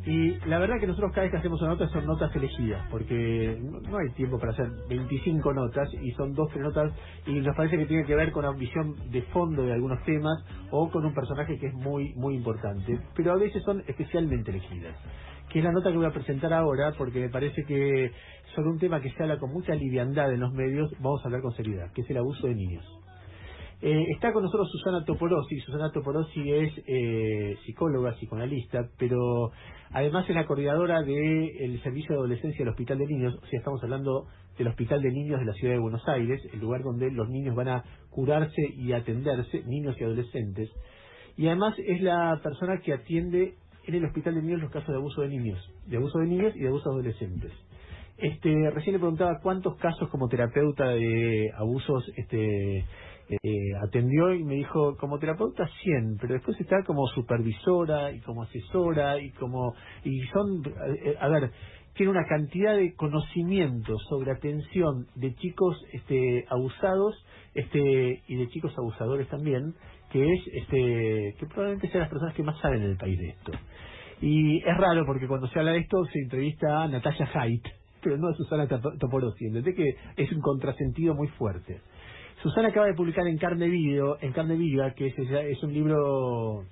Y la verdad que nosotros cada vez que hacemos una nota son notas elegidas, porque no hay tiempo para hacer 25 notas, y son 12 notas, y nos parece que tiene que ver con la visión de fondo de algunos temas, o con un personaje que es muy, muy importante, pero a veces son especialmente elegidas, que es la nota que voy a presentar ahora, porque me parece que sobre un tema que se habla con mucha liviandad en los medios, vamos a hablar con seriedad, que es el abuso de niños. Está con nosotros Susana Toporossi. Susana Toporossi es psicóloga, psicoanalista, pero además es la coordinadora del Servicio de Adolescencia del Hospital de Niños. O sea, estamos hablando del Hospital de Niños de la Ciudad de Buenos Aires, el lugar donde los niños van a curarse y atenderse, niños y adolescentes. Y además es la persona que atiende en el Hospital de Niños los casos de abuso de niños y de abuso de adolescentes. Recién le preguntaba cuántos casos como terapeuta de abusos atendió, y me dijo como terapeuta 100, pero después está como supervisora y como asesora y son, a ver, tiene una cantidad de conocimientos sobre atención de chicos abusados y de chicos abusadores también, que es que probablemente sean las personas que más saben en el país de esto. Y es raro porque cuando se habla de esto se entrevista a Natalia Haidt, pero no a Susana Toporossi, ¿entendés? Que es un contrasentido muy fuerte. Susana acaba de publicar en Carne Viva, que es un libro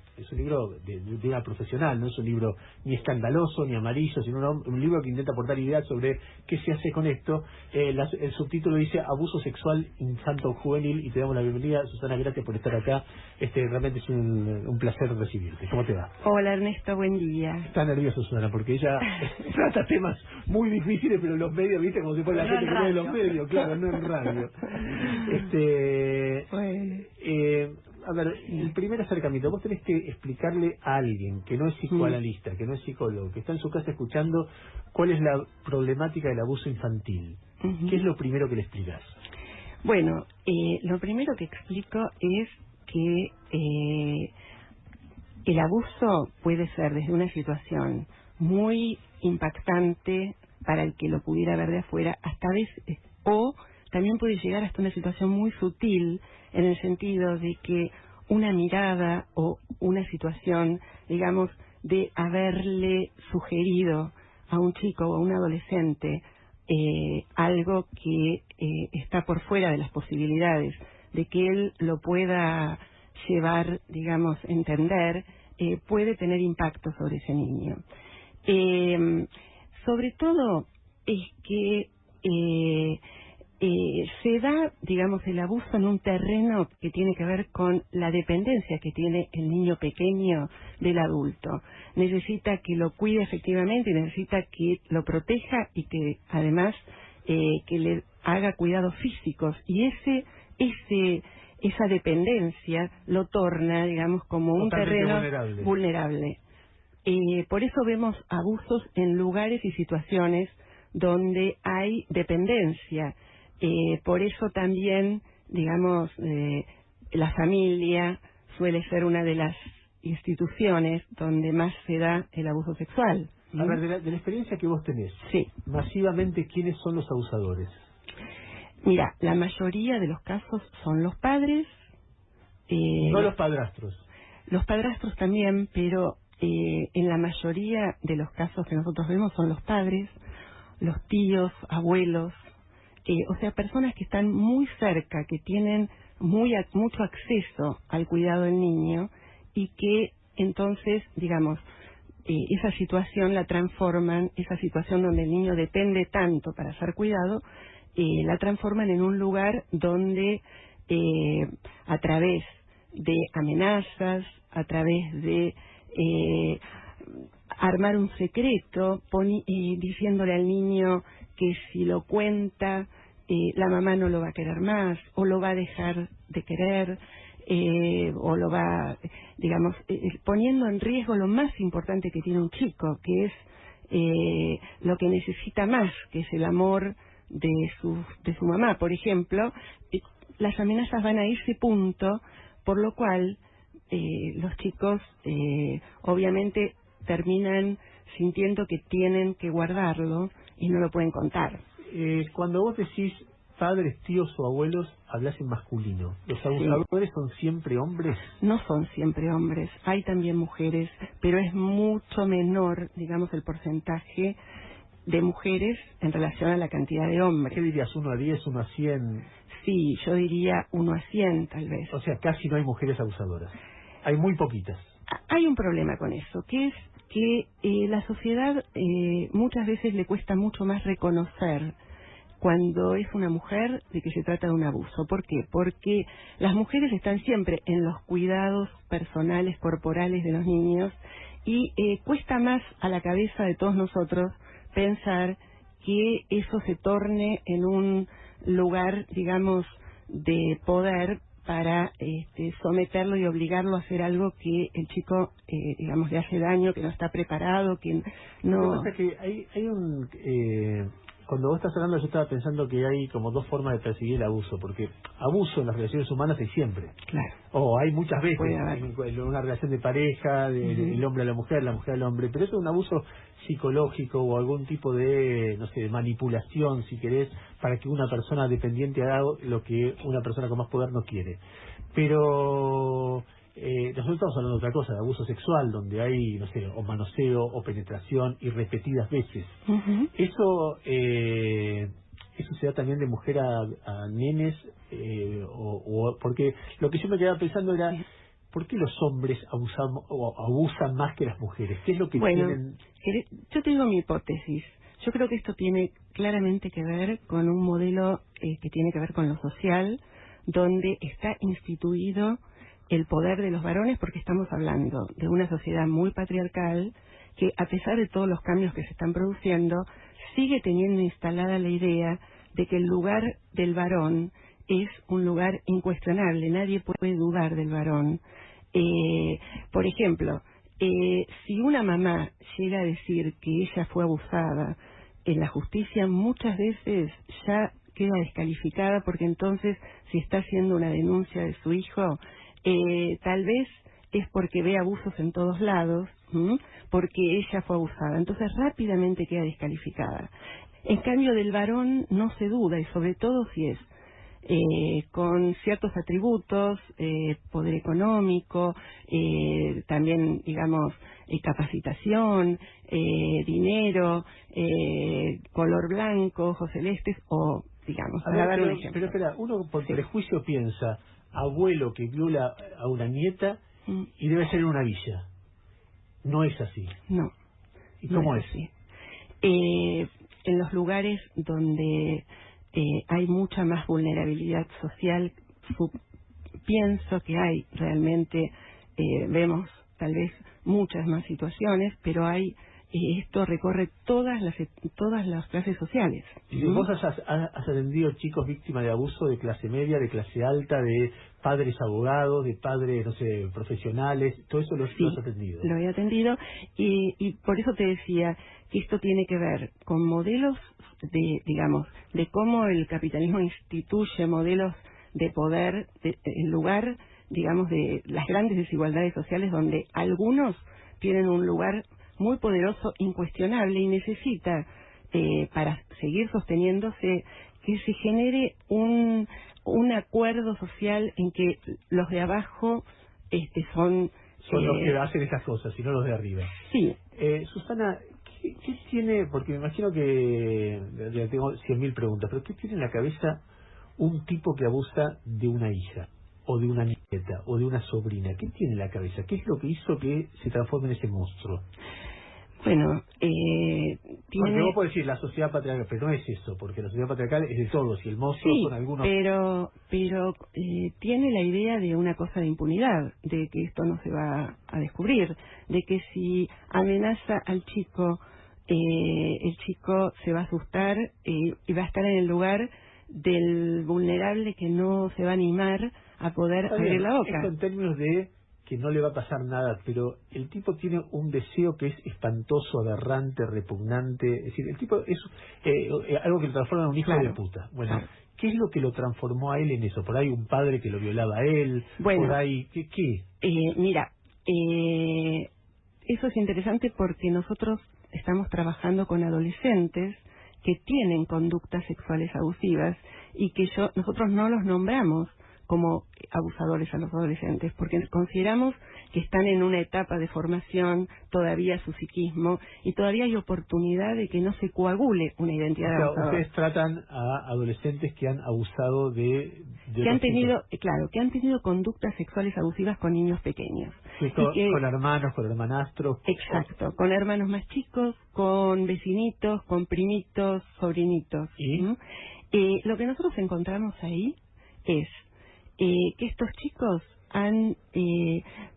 de una profesional, no es un libro ni escandaloso ni amarillo, sino un libro que intenta aportar ideas sobre qué se hace con esto. El subtítulo dice Abuso sexual infanto-juvenil, y te damos la bienvenida. Susana, gracias por estar acá. Realmente es un placer recibirte. ¿Cómo te va? Hola Ernesto, buen día. Está nerviosa Susana porque ella trata temas muy difíciles, pero en los medios, viste, como se pone la gente que ve en los medios, claro, no en radio. Bueno. A ver, el primer acercamiento, vos tenés que explicarle a alguien que no es psicoanalista, que no es psicólogo, que está en su casa escuchando cuál es la problemática del abuso infantil. ¿Qué es lo primero que le explicás? Bueno, lo primero que explico es que el abuso puede ser desde una situación muy impactante para el que lo pudiera ver de afuera, hasta veces, o también puede llegar hasta una situación muy sutil, en el sentido de que una mirada o una situación, digamos, de haberle sugerido a un chico o a un adolescente algo que está por fuera de las posibilidades de que él lo pueda llevar, digamos, entender, puede tener impacto sobre ese niño. Sobre todo es que se da, digamos, el abuso en un terreno que tiene que ver con la dependencia que tiene el niño pequeño del adulto. Necesita que lo cuide efectivamente, y necesita que lo proteja y que además que le haga cuidados físicos, y esa dependencia lo torna, digamos, como un terreno vulnerable. Por eso vemos abusos en lugares y situaciones donde hay dependencia. Por eso también, digamos, la familia suele ser una de las instituciones donde más se da el abuso sexual. A ver, de la experiencia que vos tenés, sí, masivamente, ¿quiénes son los abusadores? Mira, la mayoría de los casos son los padres. No los padrastros. Los padrastros también, pero en la mayoría de los casos que nosotros vemos son los padres, los tíos, abuelos, o sea, personas que están muy cerca, que tienen mucho acceso al cuidado del niño, y que entonces, digamos, esa situación la transforman, esa situación donde el niño depende tanto para ser cuidado, la transforman en un lugar donde a través de amenazas, a través de armar un secreto, diciéndole al niño que si lo cuenta la mamá no lo va a querer más, o lo va a dejar de querer, o lo va, digamos, poniendo en riesgo lo más importante que tiene un chico, que es lo que necesita más, que es el amor de su mamá. Por ejemplo, las amenazas van a ese punto, por lo cual los chicos obviamente terminan sintiendo que tienen que guardarlo y no lo pueden contar. Cuando vos decís padres, tíos o abuelos hablasen masculino. ¿Los abusadores son siempre hombres? No son siempre hombres, hay también mujeres, pero es mucho menor, digamos, el porcentaje de mujeres en relación a la cantidad de hombres. ¿Qué dirías, 1 a 10, 1 a 100? Sí, yo diría 1 a 100 tal vez. O sea, casi no hay mujeres abusadoras. Hay muy poquitas. Hay un problema con eso, que es que la sociedad muchas veces le cuesta mucho más reconocer cuando es una mujer de que se trata de un abuso. ¿Por qué? Porque las mujeres están siempre en los cuidados personales, corporales de los niños y cuesta más a la cabeza de todos nosotros pensar que eso se torne en un lugar, digamos, de poder para someterlo y obligarlo a hacer algo que el chico, digamos, le hace daño, que no está preparado, que no... Lo que pasa es que hay un... cuando vos estás hablando, yo estaba pensando que hay como 2 formas de percibir el abuso, porque abuso en las relaciones humanas hay siempre. Claro. O hay muchas veces, en una relación de pareja, del hombre a la mujer al hombre, pero eso es un abuso psicológico o algún tipo de, no sé, de manipulación, si querés, para que una persona dependiente haga lo que una persona con más poder no quiere. Pero nosotros estamos hablando de otra cosa, de abuso sexual, donde hay, no sé, o manoseo o penetración y repetidas veces. Eso se da también de mujer a nenes, porque lo que yo me quedaba pensando era, ¿por qué los hombres abusan más que las mujeres? ¿Qué es lo que tienen? Yo tengo mi hipótesis. Yo creo que esto tiene claramente que ver con un modelo que tiene que ver con lo social, donde está instituido el poder de los varones, porque estamos hablando de una sociedad muy patriarcal que, a pesar de todos los cambios que se están produciendo, sigue teniendo instalada la idea de que el lugar del varón es un lugar incuestionable, nadie puede dudar del varón. Por ejemplo, si una mamá llega a decir que ella fue abusada en la justicia, muchas veces ya queda descalificada, porque entonces, si está haciendo una denuncia de su hijo, tal vez es porque ve abusos en todos lados, porque ella fue abusada, entonces rápidamente queda descalificada. En cambio, del varón no se duda, y sobre todo si es con ciertos atributos, poder económico, también, digamos, capacitación, dinero, color blanco, ojos celestes, o, digamos, para dar un ejemplo. Pero espera, uno por prejuicio piensa, abuelo que viola a una nieta y debe ser en una villa. No es así. No. ¿Y cómo es? Así. En los lugares donde hay mucha más vulnerabilidad social, pienso que hay realmente, vemos tal vez muchas más situaciones, pero hay esto recorre todas las clases sociales. ¿Vos has atendido chicos víctimas de abuso de clase media, de clase alta, de padres abogados, de padres, no sé, profesionales? Todo eso lo has atendido. Lo he atendido y por eso te decía que esto tiene que ver con modelos de cómo el capitalismo instituye modelos de poder en lugar, digamos, de las grandes desigualdades sociales, donde algunos tienen un lugar muy poderoso, incuestionable, y necesita, para seguir sosteniéndose, que se genere un acuerdo social en que los de abajo son los que hacen esas cosas, y no los de arriba. Sí. Susana, ¿qué tiene? Porque me imagino que tengo 100.000 preguntas, pero ¿qué tiene en la cabeza un tipo que abusa de una hija, o de una nieta, o de una sobrina? ¿Qué tiene en la cabeza? ¿Qué es lo que hizo que se transforme en ese monstruo? Bueno, porque vos podés decir la sociedad patriarcal, pero no es eso, porque la sociedad patriarcal es de todos, y el monstruo son algunos... pero tiene la idea de una cosa de impunidad, de que esto no se va a descubrir, de que si amenaza al chico, el chico se va a asustar y va a estar en el lugar del vulnerable que no se va a animar a poder abrir la boca. Esto en términos de que no le va a pasar nada, pero el tipo tiene un deseo que es espantoso, aberrante, repugnante. Es decir, el tipo es algo que lo transforma en un hijo de puta. Bueno, ¿qué es lo que lo transformó a él en eso? Por ahí un padre que lo violaba a él, por ahí... ¿Qué? Mira, eso es interesante porque nosotros estamos trabajando con adolescentes que tienen conductas sexuales abusivas y que nosotros no los nombramos como abusadores a los adolescentes, porque consideramos que están en una etapa de formación, todavía su psiquismo, y todavía hay oportunidad de que no se coagule una identidad de abusador. Ustedes tratan a adolescentes que han abusado de que han tenido, claro, que han tenido conductas sexuales abusivas con niños pequeños. Con hermanos, con hermanastros. Exacto, con hermanos más chicos, con vecinitos, con primitos, sobrinitos. ¿Y? Lo que nosotros encontramos ahí es que estos chicos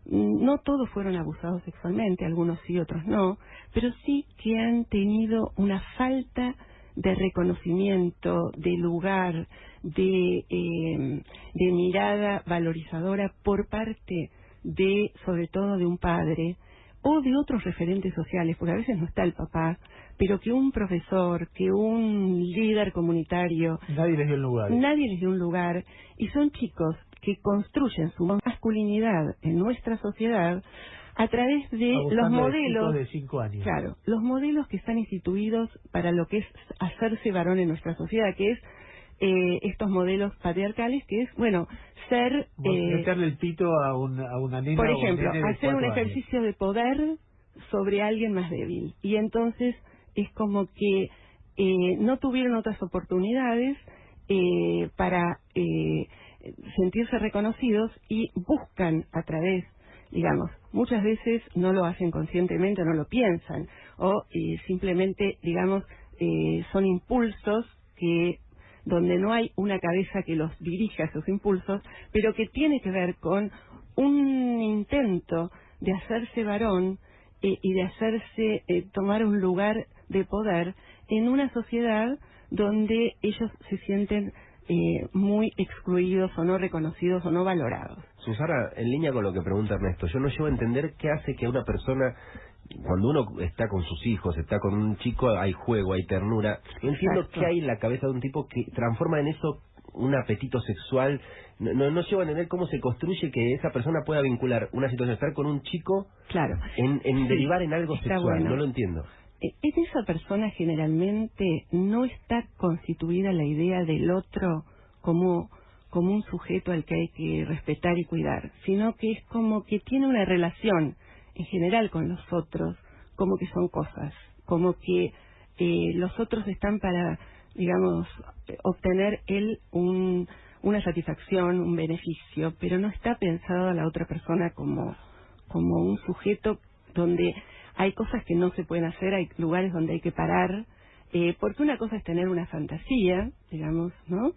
no todos fueron abusados sexualmente, algunos sí, otros no, pero sí que han tenido una falta de reconocimiento, de lugar, de mirada valorizadora por parte de, sobre todo, de un padre o de otros referentes sociales, porque a veces no está el papá, pero que un profesor, que un líder comunitario... Nadie les dio un lugar. Nadie les dio un lugar, y son chicos que construyen su masculinidad en nuestra sociedad a través de los modelos de 5 años. Claro, los modelos que están instituidos para lo que es hacerse varón en nuestra sociedad, que es estos modelos patriarcales, que es, bueno, ser... meterle el pito a una nena. Por ejemplo, hacer un años. ejercicio de poder sobre alguien más débil. Y entonces es como que no tuvieron otras oportunidades para sentirse reconocidos y buscan a través, digamos, muchas veces no lo hacen conscientemente, no lo piensan, o simplemente, digamos, son impulsos donde no hay una cabeza que los dirija a esos impulsos, pero que tiene que ver con un intento de hacerse varón y de hacerse tomar un lugar de poder en una sociedad donde ellos se sienten muy excluidos o no reconocidos o no valorados. Susana, en línea con lo que pregunta Ernesto, yo no llego a entender qué hace que una persona, cuando uno está con sus hijos, está con un chico, hay juego, hay ternura. No entiendo qué hay en la cabeza de un tipo que transforma en eso un apetito sexual. No llego a entender cómo se construye que esa persona pueda vincular una situación de estar con un chico, claro, en derivar en algo sexual. Bueno. No lo entiendo. En esa persona generalmente no está constituida la idea del otro como un sujeto al que hay que respetar y cuidar, sino que es como que tiene una relación en general con los otros, como que son cosas, como que los otros están para, digamos, obtener una satisfacción, un beneficio, pero no está pensado a la otra persona como un sujeto donde hay cosas que no se pueden hacer, hay lugares donde hay que parar, porque una cosa es tener una fantasía, digamos, ¿no?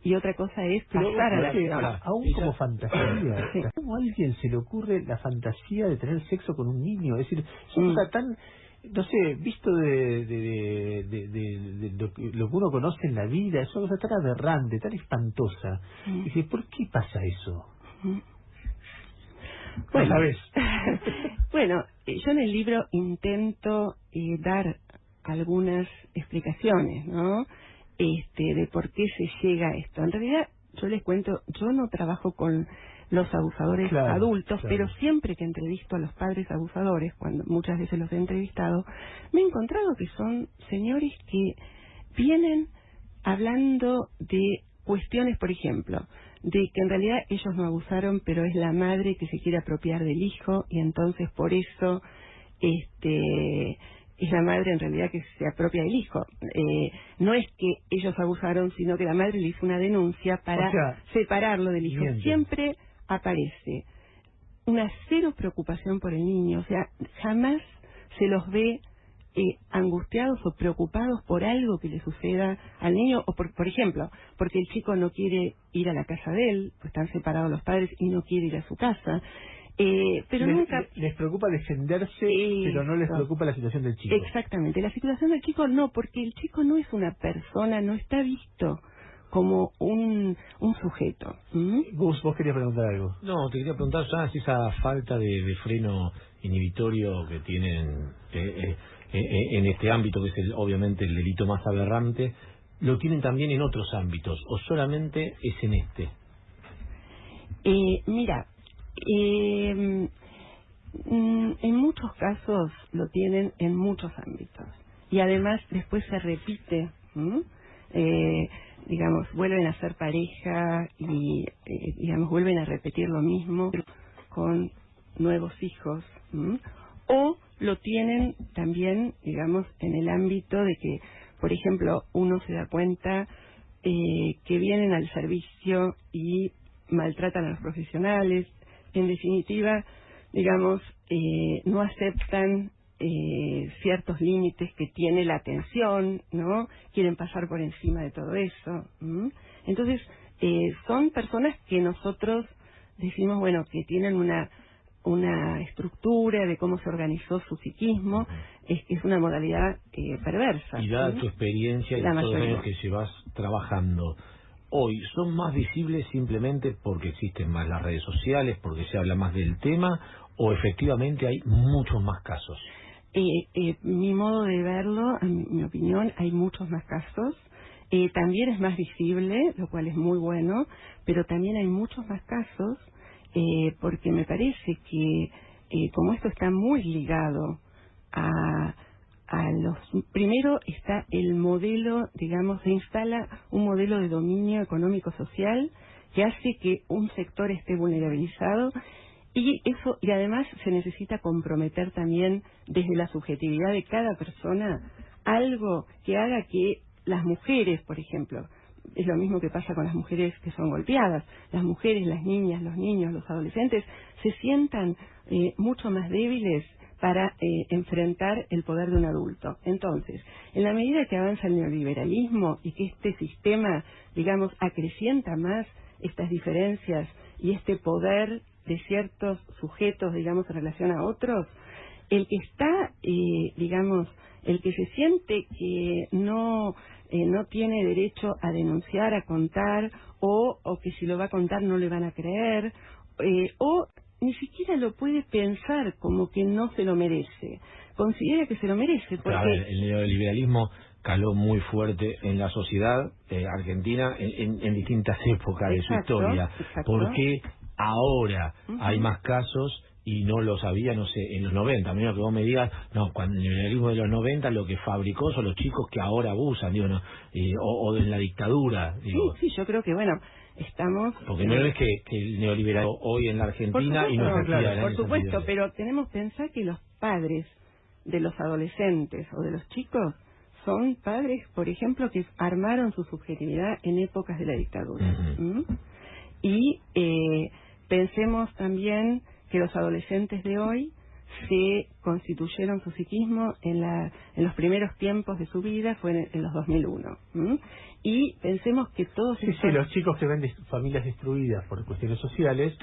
Y otra cosa es pasar a la acción. Aún como fantasía, sí. ¿Cómo a alguien se le ocurre la fantasía de tener sexo con un niño? Es decir, es una cosa tan, no sé, visto de lo que uno conoce en la vida, es una cosa tan aberrante, tan espantosa. Y dice, ¿por qué pasa eso? Bueno, ¿sabes? Bueno, yo en el libro intento dar algunas explicaciones, ¿no? De por qué se llega a esto. En realidad, yo les cuento, yo no trabajo con los abusadores adultos, pero siempre que entrevisto a los padres abusadores, cuando muchas veces los he entrevistado, me he encontrado que son señores que vienen hablando de cuestiones, por ejemplo, de que en realidad ellos no abusaron, pero es la madre que se quiere apropiar del hijo y entonces por eso es la madre en realidad que se apropia del hijo. No es que ellos abusaron, sino que la madre le hizo una denuncia para separarlo del hijo. Siempre aparece una cero preocupación por el niño, o sea, jamás se los ve angustiados o preocupados por algo que le suceda al niño, o por ejemplo, porque el chico no quiere ir a la casa de él, pues están separados los padres y no quiere ir a su casa. Pero nunca les preocupa defenderse, pero no les preocupa la situación del chico. Exactamente, la situación del chico no, porque el chico no es una persona, no está visto como un sujeto. Gus, vos querías preguntar algo. No, te quería preguntar ya si esa falta de freno inhibitorio que tienen en este ámbito, que es obviamente el delito más aberrante, lo tienen también en otros ámbitos, o solamente es en este. Mira, en muchos casos lo tienen en muchos ámbitos. y además después se repite, digamos, vuelven a ser pareja y, digamos, vuelven a repetir lo mismo con nuevos hijos, o lo tienen también, digamos, en el ámbito de que, por ejemplo, uno se da cuenta que vienen al servicio y maltratan a los profesionales, en definitiva, digamos, no aceptan ciertos límites que tiene la atención, ¿no? Quieren pasar por encima de todo eso. Entonces, son personas que nosotros decimos, bueno, que tienen una estructura de cómo se organizó su psiquismo, es una modalidad perversa. Y dada tu experiencia y todos los años que llevas trabajando, hoy son más visibles simplemente porque existen más las redes sociales, porque se habla más del tema, o efectivamente hay muchos más casos. Mi modo de verlo, en mi opinión, hay muchos más casos. También es más visible, lo cual es muy bueno, pero también hay muchos más casos, porque me parece que como esto está muy ligado a los... Primero está el modelo, digamos, se instala un modelo de dominio económico-social que hace que un sector esté vulnerabilizado, y además se necesita comprometer también desde la subjetividad de cada persona algo que haga que las mujeres, por ejemplo, es lo mismo que pasa con las mujeres que son golpeadas, las mujeres, las niñas, los niños, los adolescentes, se sientan mucho más débiles para enfrentar el poder de un adulto. Entonces, en la medida que avanza el neoliberalismo y que este sistema, digamos, acrecienta más estas diferencias y este poder de ciertos sujetos, digamos, en relación a otros, el que está, digamos, el que se siente que no tiene derecho a denunciar, a contar, o que si lo va a contar no le van a creer, o ni siquiera lo puede pensar como que no se lo merece. Considera que se lo merece. Porque... Pero, a ver, el neoliberalismo caló muy fuerte en la sociedad argentina en distintas épocas de su historia. Exacto. ¿Por qué ahora hay más casos y no lo sabía, no sé, en los 90? A menos que vos me digas, no, cuando el neoliberalismo de los 90 lo que fabricó son los chicos que ahora abusan, digo, no, o de la dictadura. Digo. Sí, yo creo que, bueno, estamos... Porque no es que el neoliberalismo hoy en la Argentina y no es claro, por supuesto, pero tenemos que pensar que los padres de los adolescentes o de los chicos son padres, por ejemplo, que armaron su subjetividad en épocas de la dictadura. Y pensemos también que los adolescentes de hoy se constituyeron su psiquismo en los primeros tiempos de su vida, fue en los 2001. Y pensemos que todos los chicos que ven familias destruidas por cuestiones sociales,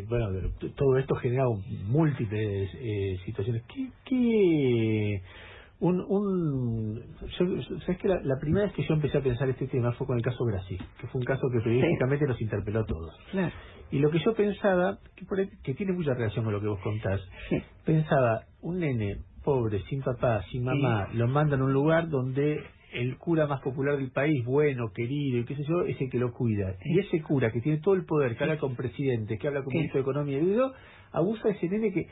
bueno, todo esto genera múltiples situaciones. ¿Sabes que la primera vez que yo empecé a pensar este tema fue con el caso Brasil, que fue un caso que periodísticamente nos interpeló a todos? Claro. Y lo que yo pensaba, que tiene mucha relación con lo que vos contás, pensaba, un nene pobre, sin papá, sin mamá, lo mandan a un lugar donde el cura más popular del país, bueno, querido, y qué sé yo, es el que lo cuida. Y ese cura que tiene todo el poder, que habla con presidentes, que habla con ministro de Economía, y abusa de ese nene que...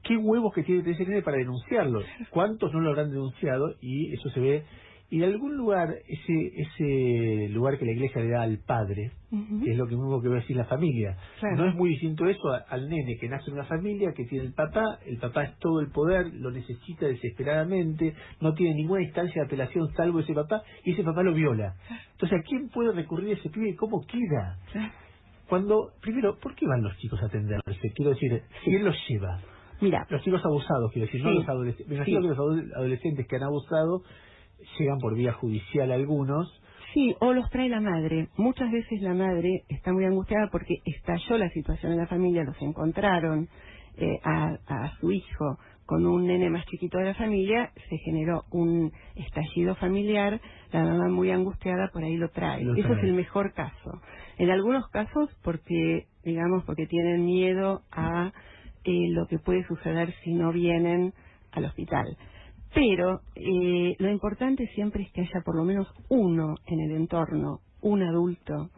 ¿Qué huevos que tiene ese nene para denunciarlo? ¿Cuántos no lo habrán denunciado? Y eso se ve. Y de algún lugar, ese lugar que la iglesia le da al padre, que es lo mismo que va a decir la familia, no es muy distinto eso al nene que nace en una familia, que tiene el papá es todo el poder, lo necesita desesperadamente, no tiene ninguna instancia de apelación salvo ese papá, y ese papá lo viola. Entonces, ¿a quién puede recurrir ese pibe y cómo queda? Primero, ¿por qué van los chicos a atenderse? Quiero decir, ¿quién los lleva? Mira, los chicos abusados, quiero decir, no los adolescentes. Me imagino que los adolescentes que han abusado llegan por vía judicial algunos. Sí, o los trae la madre. Muchas veces la madre está muy angustiada porque estalló la situación en la familia, los encontraron a su hijo con un nene más chiquito de la familia, se generó un estallido familiar, la mamá muy angustiada por ahí lo trae. Eso es el mejor caso. En algunos casos porque tienen miedo a lo que puede suceder si no vienen al hospital. Pero lo importante siempre es que haya por lo menos uno en el entorno, un adulto.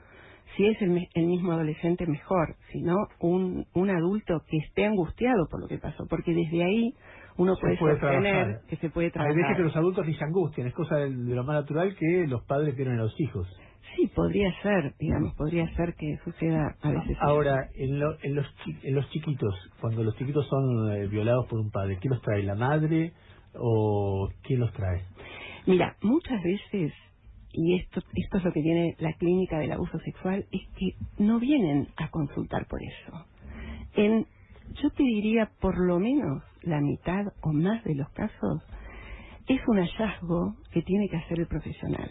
Si es el mismo adolescente, mejor. Si no, un adulto que esté angustiado por lo que pasó. Porque desde ahí uno puede sostener que se puede trabajar. Hay veces que los adultos ni se angustian, es cosa de lo más natural que los padres tienen a los hijos. Sí, podría ser, digamos, podría ser que suceda a veces. Ahora, en los chiquitos, cuando los chiquitos son violados por un padre, ¿quién los trae? ¿La madre o quién los trae? Mira, muchas veces, y esto es lo que tiene la clínica del abuso sexual, es que no vienen a consultar por eso. Yo te diría, por lo menos la mitad o más de los casos, es un hallazgo que tiene que hacer el profesional.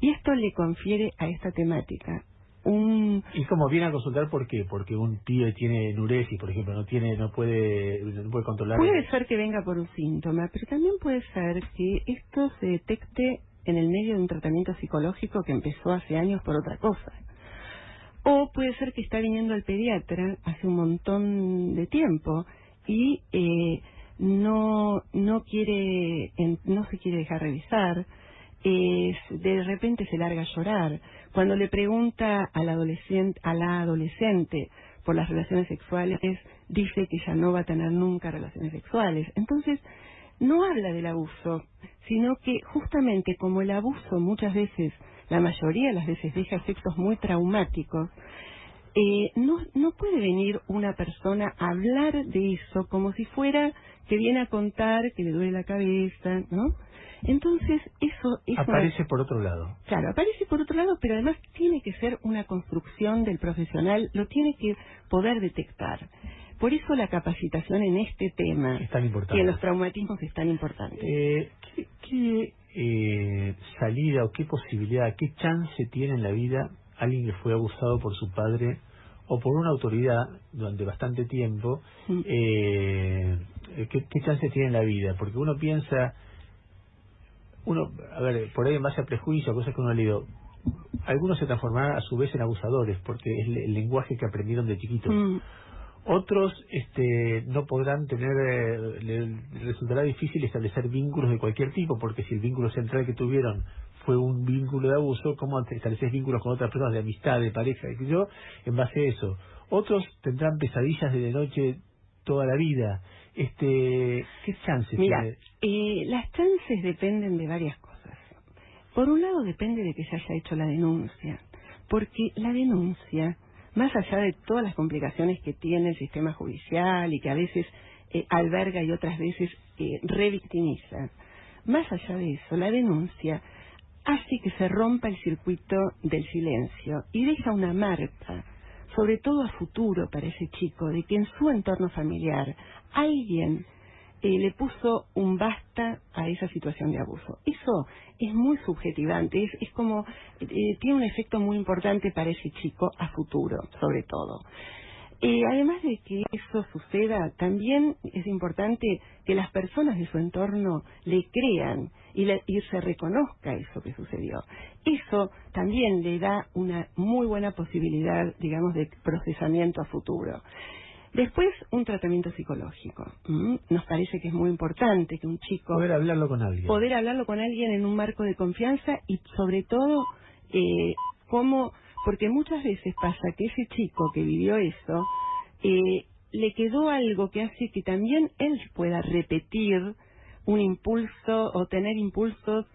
Y esto le confiere a esta temática ¿Y como viene a consultar por qué? Porque un pibe tiene enuresis, por ejemplo, no puede controlar. Puede ser que venga por un síntoma, pero también puede ser que esto se detecte en el medio de un tratamiento psicológico que empezó hace años por otra cosa. O puede ser que está viniendo al pediatra hace un montón de tiempo y no se quiere dejar revisar. De repente se larga a llorar. Cuando le pregunta a la adolescente por las relaciones sexuales, dice que ya no va a tener nunca relaciones sexuales. Entonces, no habla del abuso, sino que justamente como el abuso muchas veces, la mayoría de las veces, deja efectos muy traumáticos, no puede venir una persona a hablar de eso como si fuera que viene a contar que le duele la cabeza, ¿no? Entonces, eso aparece por otro lado. Claro, aparece por otro lado, pero además tiene que ser una construcción del profesional, lo tiene que poder detectar. Por eso la capacitación en este tema es tan importante. Y en los traumatismos es tan importante. ¿Qué salida o qué posibilidad, qué chance tiene en la vida alguien que fue abusado por su padre o por una autoridad durante bastante tiempo? ¿Qué chance tiene en la vida? Porque uno piensa... a ver, por ahí en base a prejuicios, cosas que uno ha leído, algunos se transformarán a su vez en abusadores, porque es el lenguaje que aprendieron de chiquitos. Otros no podrán les resultará difícil establecer vínculos de cualquier tipo, porque si el vínculo central que tuvieron fue un vínculo de abuso, ¿cómo establecer vínculos con otras personas de amistad, de pareja, en base a eso? Otros tendrán pesadillas de noche toda la vida. ¿Qué chances tiene? Mira, las chances dependen de varias cosas. Por un lado depende de que se haya hecho la denuncia, porque la denuncia, más allá de todas las complicaciones que tiene el sistema judicial y que a veces alberga y otras veces revictimiza, más allá de eso, la denuncia hace que se rompa el circuito del silencio y deja una marca, sobre todo a futuro para ese chico, de que en su entorno familiar alguien le puso un basta a esa situación de abuso. Eso es muy subjetivante, es como, tiene un efecto muy importante para ese chico a futuro, sobre todo. Además de que eso suceda, también es importante que las personas de su entorno le crean y se reconozca eso que sucedió. Eso también le da una muy buena posibilidad, digamos, de procesamiento a futuro. Después, un tratamiento psicológico. Nos parece que es muy importante que un chico... Poder hablarlo con alguien. Poder hablarlo con alguien en un marco de confianza y, sobre todo, porque muchas veces pasa que ese chico que vivió eso, le quedó algo que hace que también él pueda repetir un impulso o tener impulsos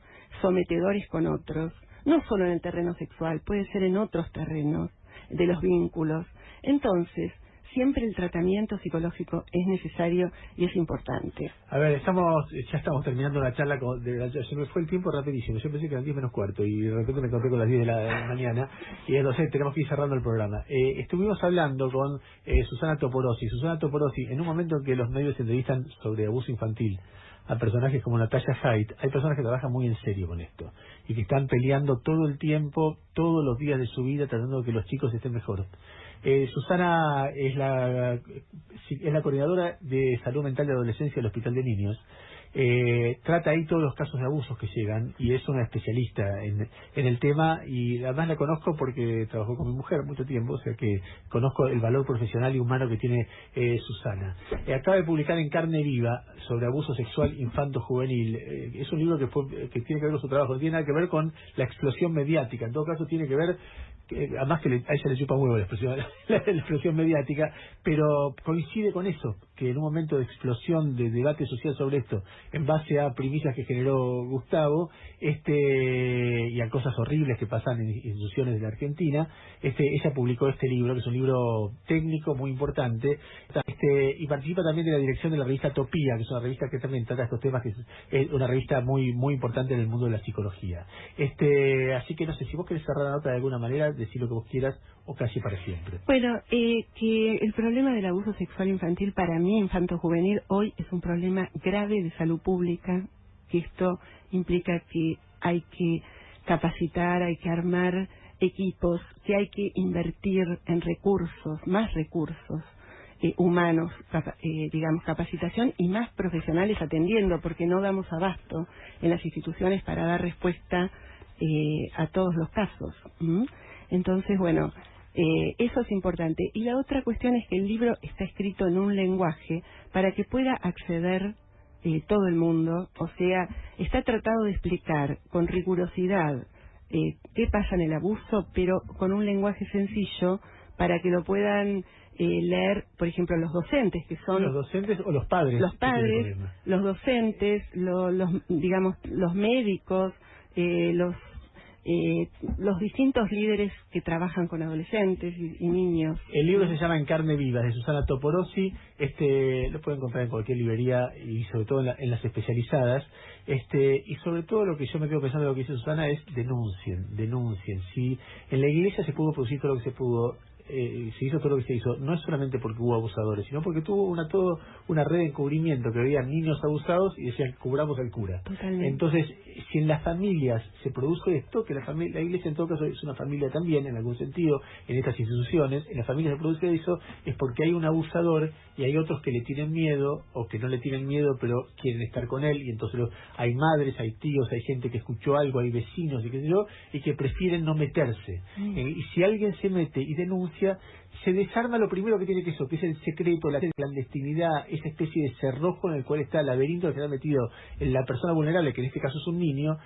sometedores con otros. No solo en el terreno sexual, puede ser en otros terrenos de los vínculos. Entonces, siempre el tratamiento psicológico es necesario y es importante. A ver, ya estamos terminando la charla. Se me fue el tiempo rapidísimo. Yo pensé que eran 10 menos cuarto y de repente me encontré con las 10 de la mañana y entonces tenemos que ir cerrando el programa. Estuvimos hablando con Susana Toporossi. Susana Toporossi, en un momento en que los medios se entrevistan sobre abuso infantil a personajes como Natalia Haidt, hay personas que trabajan muy en serio con esto y que están peleando todo el tiempo, todos los días de su vida, tratando de que los chicos estén mejor. Susana es la coordinadora de salud mental de adolescencia del Hospital de Niños trata ahí todos los casos de abusos que llegan y es una especialista en el tema, y además la conozco porque trabajó con mi mujer mucho tiempo, o sea que conozco el valor profesional y humano que tiene Susana. Acaba de publicar en Carne Viva sobre abuso sexual infanto-juvenil. Es un libro que tiene que ver con su trabajo, no tiene nada que ver con la explosión mediática, en todo caso tiene que ver, además que a ella le chupa huevo la explosión mediática, pero coincide con eso, que en un momento de explosión de debate social sobre esto, en base a primicias que generó Gustavo, y a cosas horribles que pasan en instituciones de la Argentina, ella publicó este libro, que es un libro técnico muy importante, y participa también de la dirección de la revista Topía, que es una revista que también trata estos temas, que es una revista muy muy importante en el mundo de la psicología. Así que no sé, si vos querés cerrar la nota de alguna manera, decir lo que vos quieras, o casi para siempre. Bueno, que el problema del abuso sexual infantil, para mí, infanto-juvenil, hoy es un problema grave de salud pública, que esto implica que hay que capacitar, hay que armar equipos, que hay que invertir en recursos, más recursos humanos, digamos, capacitación y más profesionales atendiendo, porque no damos abasto en las instituciones para dar respuesta a todos los casos. Entonces, bueno, eso es importante. Y la otra cuestión es que el libro está escrito en un lenguaje para que pueda acceder todo el mundo, o sea, está tratado de explicar con rigurosidad qué pasa en el abuso, pero con un lenguaje sencillo para que lo puedan leer, por ejemplo, los docentes, que son los docentes o los padres, los docentes, digamos, los médicos, los distintos líderes que trabajan con adolescentes y niños. El libro se llama En Carne Viva, de Susana Toporossi. Lo pueden comprar en cualquier librería y sobre todo en las especializadas. Y sobre todo lo que yo me quedo pensando de lo que dice Susana es denuncien. Si en la iglesia se pudo producir todo lo que se pudo, se hizo todo lo que se hizo, no es solamente porque hubo abusadores, sino porque tuvo una red de encubrimiento, que había niños abusados y decían, cubramos al cura. Totalmente. Entonces, si en las familias se produjo esto, que la iglesia en todo caso es una familia también, en algún sentido, en estas instituciones, en las familias se produce eso, es porque hay un abusador y hay otros que le tienen miedo, o que no le tienen miedo, pero quieren estar con él, y entonces hay madres, hay tíos, hay gente que escuchó algo, hay vecinos y qué sé yo, y que prefieren no meterse. Y si alguien se mete y denuncia, se desarma lo primero que tiene que es el secreto, la clandestinidad, esa especie de cerrojo en el cual está el laberinto que se ha metido en la persona vulnerable, que en este caso es un niño,